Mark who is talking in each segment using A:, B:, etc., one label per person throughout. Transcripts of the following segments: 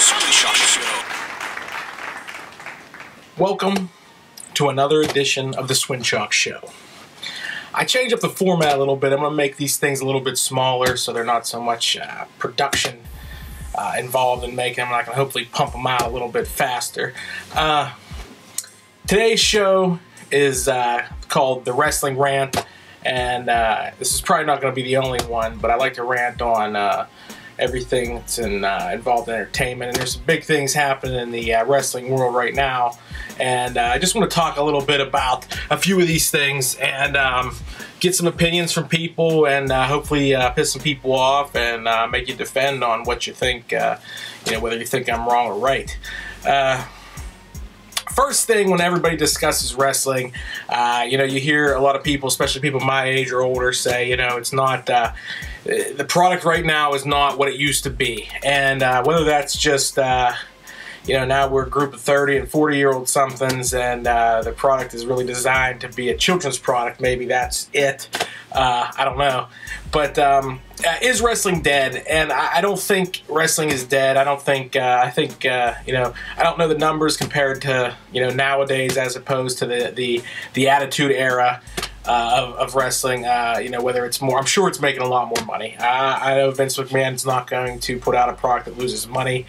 A: Swinchock Show.
B: Welcome to another edition of the Swinchock Show. I changed up the format a little bit. I'm going to make these things a little bit smaller so they're not so much production involved in making them. I can hopefully pump them out a little bit faster. Today's show is called The Wrestling Rant, and this is probably not going to be the only one, but I like to rant on everything that's involved in entertainment, and there's some big things happening in the wrestling world right now, and I just want to talk a little bit about a few of these things and get some opinions from people, and hopefully piss some people off and make you defend on what you think, whether you think I'm wrong or right. First thing, when everybody discusses wrestling, you hear a lot of people, especially people my age or older, say, it's not, the product right now is not what it used to be. And whether that's just, now we're a group of 30 and 40-year-old somethings, and the product is really designed to be a children's product, maybe that's it. I don't know. But is wrestling dead? And I don't think wrestling is dead. I don't think, I don't know the numbers compared to, nowadays as opposed to the Attitude Era of wrestling, whether it's more, I'm sure it's making a lot more money. I know Vince McMahon's not going to put out a product that loses money,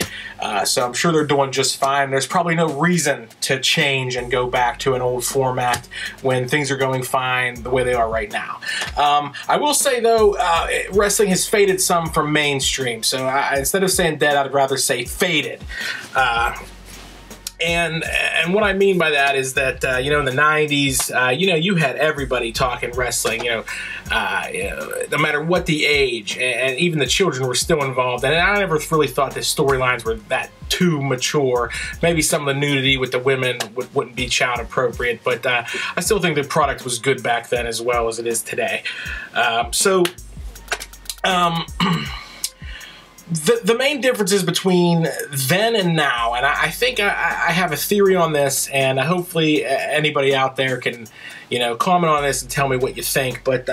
B: so I'm sure they're doing just fine. There's probably no reason to change and go back to an old format when things are going fine the way they are right now. I will say, though, wrestling has faded some from mainstream, so instead of saying dead, I'd rather say faded. And what I mean by that is that, in the 90s, you had everybody talking wrestling, no matter what the age, and even the children were still involved. And I never really thought the storylines were that too mature. Maybe some of the nudity with the women wouldn't be child appropriate, but I still think the product was good back then as well as it is today. The main differences between then and now, and I think I have a theory on this, and hopefully anybody out there can, comment on this and tell me what you think. But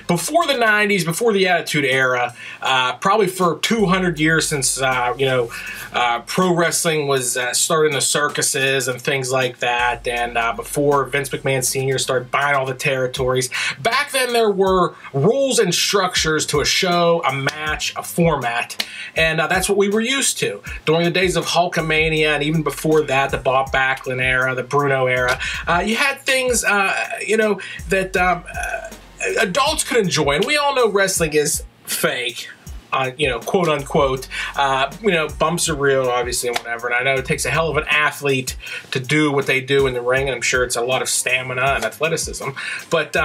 B: before the 90s, before the Attitude Era, probably for 200 years since, pro wrestling was started in the circuses and things like that, and before Vince McMahon Sr. started buying all the territories, back then there were rules and structures to a show, a match, a format. And that's what we were used to during the days of Hulkamania, and even before that, the Bob Backlund era, the Bruno era. You had things, that adults could enjoy, and we all know wrestling is fake. Quote unquote, bumps are real, obviously, and whatever. And I know it takes a hell of an athlete to do what they do in the ring, and I'm sure it's a lot of stamina and athleticism. But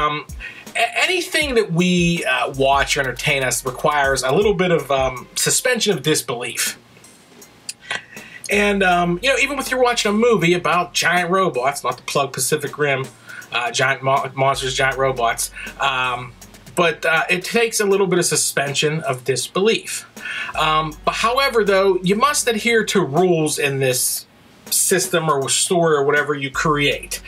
B: anything that we watch or entertain us requires a little bit of suspension of disbelief. And, even with you're watching a movie about giant robots, not to plug Pacific Rim, giant monsters, giant robots, but it takes a little bit of suspension of disbelief. But however, though, you must adhere to rules in this system or story or whatever you create.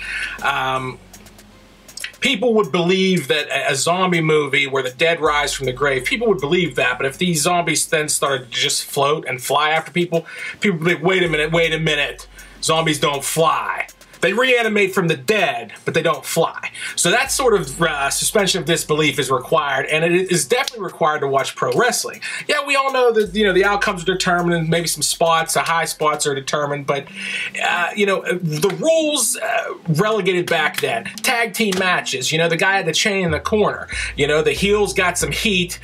B: People would believe that a zombie movie where the dead rise from the grave, people would believe that, but if these zombies then started to just float and fly after people, people would be like, wait a minute, zombies don't fly. They reanimate from the dead, but they don't fly. So that sort of suspension of disbelief is required, and it is definitely required to watch pro wrestling. Yeah, we all know that the outcomes are determined, and maybe some spots, high spots are determined, but the rules relegated back then. Tag team matches, the guy had the chain in the corner. The heels got some heat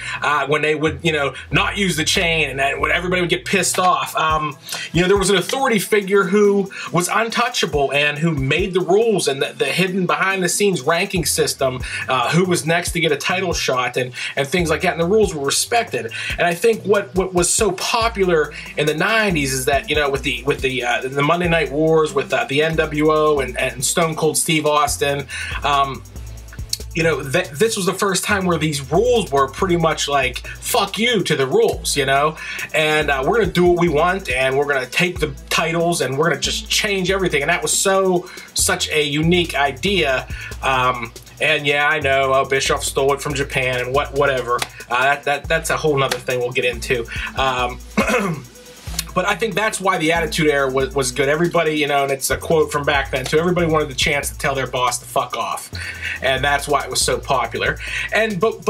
B: when they would not use the chain, and then when everybody would get pissed off. There was an authority figure who was untouchable and who made the rules, and the hidden behind the scenes ranking system, who was next to get a title shot, and things like that, and the rules were respected. And I think what was so popular in the 90s is that with the Monday Night Wars, with the NWO and Stone Cold Steve Austin, this was the first time where these rules were pretty much like, fuck you to the rules, and we're going to do what we want, and we're going to take the titles, and we're going to just change everything. And that was such a unique idea. And yeah, I know, Bischoff stole it from Japan and whatever. That's a whole nother thing we'll get into. But I think that's why the Attitude Era was good. Everybody, you know, and it's a quote from back then too, everybody wanted the chance to tell their boss to fuck off. And that's why it was so popular. And but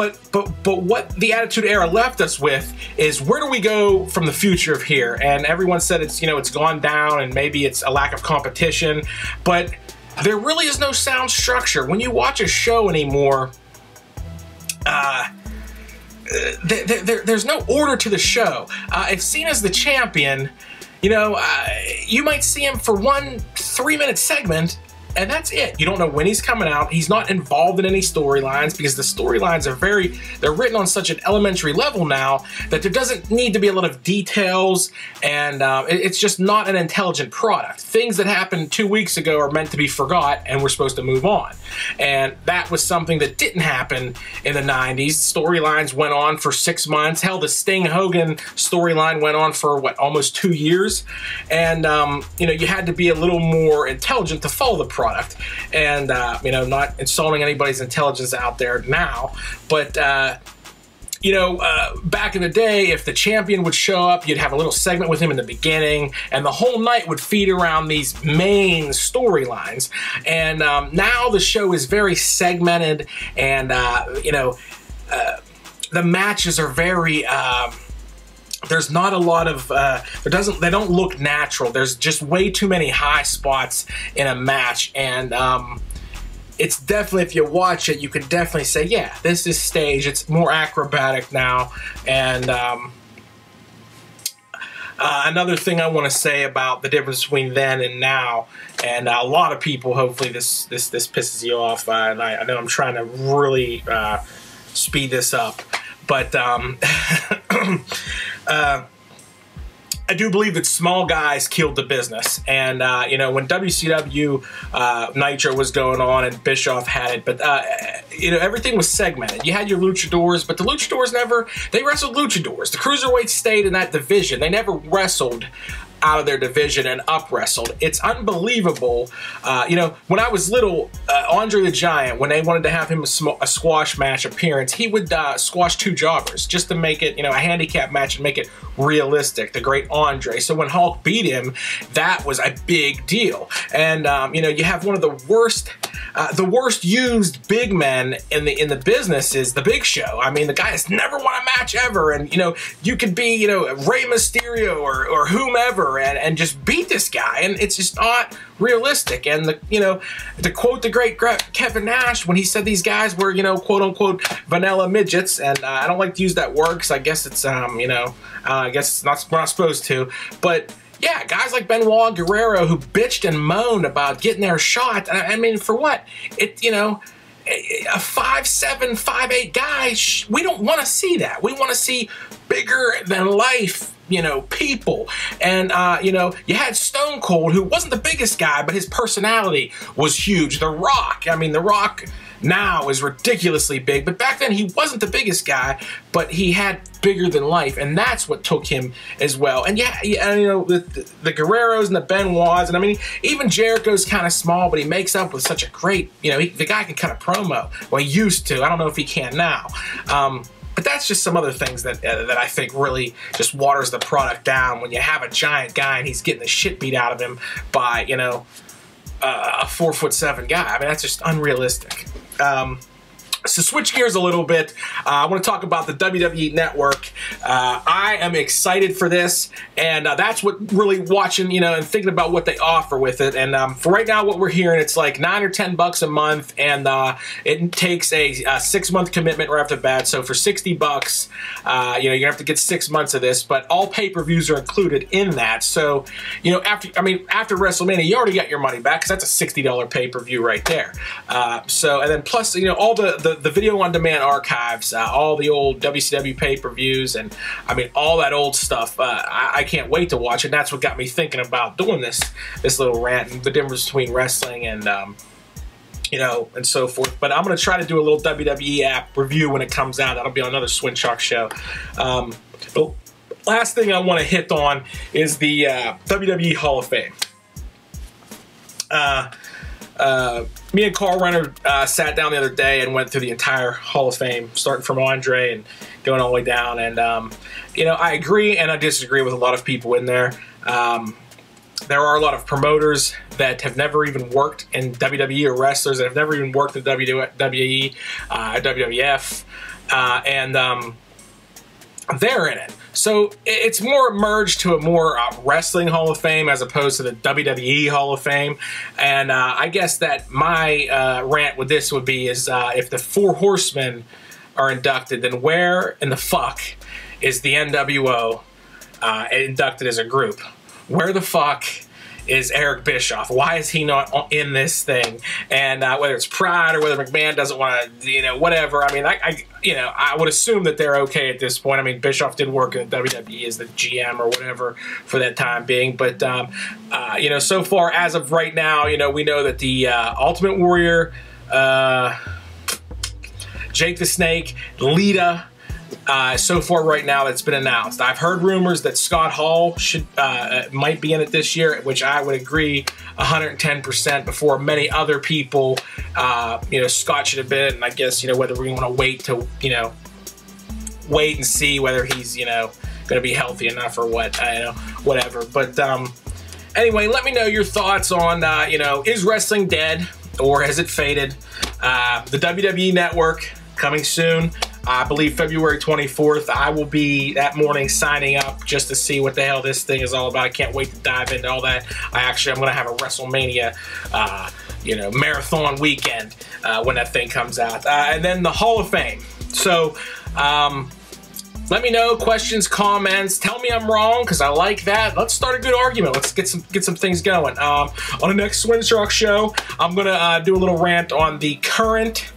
B: what the Attitude Era left us with is, where do we go from the future of here? And everyone said it's, you know, it's gone down and maybe it's a lack of competition, but there really is no sound structure. When you watch a show anymore, there's no order to the show. If seen as the champion, you know, you might see him for one 3-minute segment, and that's it. You don't know when he's coming out. He's not involved in any storylines, because the storylines are they're written on such an elementary level now that there doesn't need to be a lot of details, and it's just not an intelligent product. Things that happened 2 weeks ago are meant to be forgot, and we're supposed to move on. And that was something that didn't happen in the 90s. Storylines went on for 6 months. Hell, the Sting-Hogan storyline went on for, what, almost 2 years? And, you know, you had to be a little more intelligent to follow the product. And, you know, not insulting anybody's intelligence out there now, but, you know, back in the day, if the champion would show up, you'd have a little segment with him in the beginning, and the whole night would feed around these main storylines. And now the show is very segmented, and, you know, the matches are very... there's not a lot of, they don't look natural. There's just way too many high spots in a match, and it's definitely, if you watch it, you can definitely say, yeah, this is staged. It's more acrobatic now. And another thing I want to say about the difference between then and now, and a lot of people, hopefully this pisses you off, and I know I'm trying to really speed this up, but I do believe that small guys killed the business. And, you know, when WCW Nitro was going on and Bischoff had it, but, you know, everything was segmented. You had your luchadors, but the luchadors they wrestled luchadors. The cruiserweights stayed in that division. They never wrestled out of their division and up wrestled. It's unbelievable. You know, when I was little, Andre the Giant, when they wanted to have him a squash match appearance, he would squash 2 jobbers just to make it, you know, a handicap match and make it realistic. The great Andre. So when Hulk beat him, that was a big deal. And you know, you have one of the worst used big men in the business is the Big Show. I mean, the guy has never won a match ever, and you know, you could be, you know, Rey Mysterio or whomever, and just beat this guy, and it's just not realistic. And you know, to quote the great Kevin Nash, when he said these guys were, you know, quote unquote vanilla midgets, and I don't like to use that word because I guess it's you know, I guess we're not supposed to, but yeah, guys like Benoit and Guerrero who bitched and moaned about getting their shot. I mean, for what? You know, a 5'7", 5'8" guy, we don't want to see that. We want to see bigger than life, you know, people. And, you know, you had Stone Cold, who wasn't the biggest guy, but his personality was huge. The Rock, I mean, The Rock now is ridiculously big, but back then he wasn't the biggest guy, but he had bigger than life, and that's what took him as well. And yeah, you know, the Guerreros and the Benoits, and I mean, even Jericho's kind of small, but he makes up with such a great, you know, the guy can cut a promo. Well, he used to. I don't know if he can now. But that's just some other ththings that I think really just waters the product down when you have a giant guy and he's getting the shit beat out of him by, you know, a 4'7" guy. I mean, that's just unrealistic. So switch gears a little bit. I want to talk about the WWE Network. I am excited for this, and that's what really watching, you know, and thinking about what they offer with it. And for right now, what we're hearing, it's like $9 or $10 a month, and it takes a 6-month commitment right off the bat. So for $60, you know, you're gonna have to get 6 months of this, but all pay-per-views are included in that. So, you know, after WrestleMania, you already got your money back because that's a $60 pay-per-view right there. So, and then plus, you know, all the video on demand archives, all the old WCW pay-per-views, and I mean all that old stuff. I can't wait to watch it. That's what got me thinking about doing this little rant and the difference between wrestling and you know, and so forth. But I'm gonna try to do a little WWE app review when it comes out. That'll be on another Swinchock show. But last thing I want to hit on is the WWE Hall of Fame. me and Carl Renner sat down the other day and went through the entire Hall of Fame, starting from Andre and going all the way down. And, you know, I agree and I disagree with a lot of people in there. There are a lot of promoters that have never even worked in WWE, or wrestlers that have never even worked in WWE, WWF, and they're in it. So it's more merged to a more wrestling Hall of Fame as opposed to the WWE Hall of Fame. And I guess that my rant with this would be is if the Four Horsemen are inducted, then where in the fuck is the NWO inducted as a group? Where the fuck is Eric Bischoff? Why is he not in this thing? And whether it's pride or whether McMahon doesn't want to, you know, whatever. I mean, I would assume that they're okay at this point. I mean, Bischoff did work in WWE as the GM or whatever for that time being. But, you know, so far as of right now, you know, we know that the Ultimate Warrior, Jake the Snake, Lita, so far right now that's been announced. I've heard rumors that Scott Hall might be in it this year, which I would agree 110% before many other people. You know, Scott should have been, and I guess, you know, whether we want to wait to, you know, wait and see whether he's, you know, going to be healthy enough or what, you know, whatever. But anyway, let me know your thoughts on, you know, is wrestling dead or has it faded? The WWE Network coming soon. I believe February 24th. I will be that morning signing up just to see what the hell this thing is all about. I can't wait to dive into all that. I'm going to have a WrestleMania, you know, marathon weekend when that thing comes out. And then the Hall of Fame. So, let me know, questions, comments. Tell me I'm wrong, because I like that. Let's start a good argument. Let's get some things going. On the next Swinchock show, I'm going to do a little rant on the current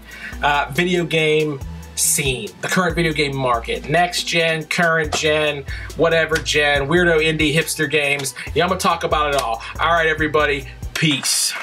B: video game scene, the current video game market, next gen, current gen, whatever gen, weirdo indie hipster games. Yeah, I'm gonna talk about it all. All right, everybody, peace.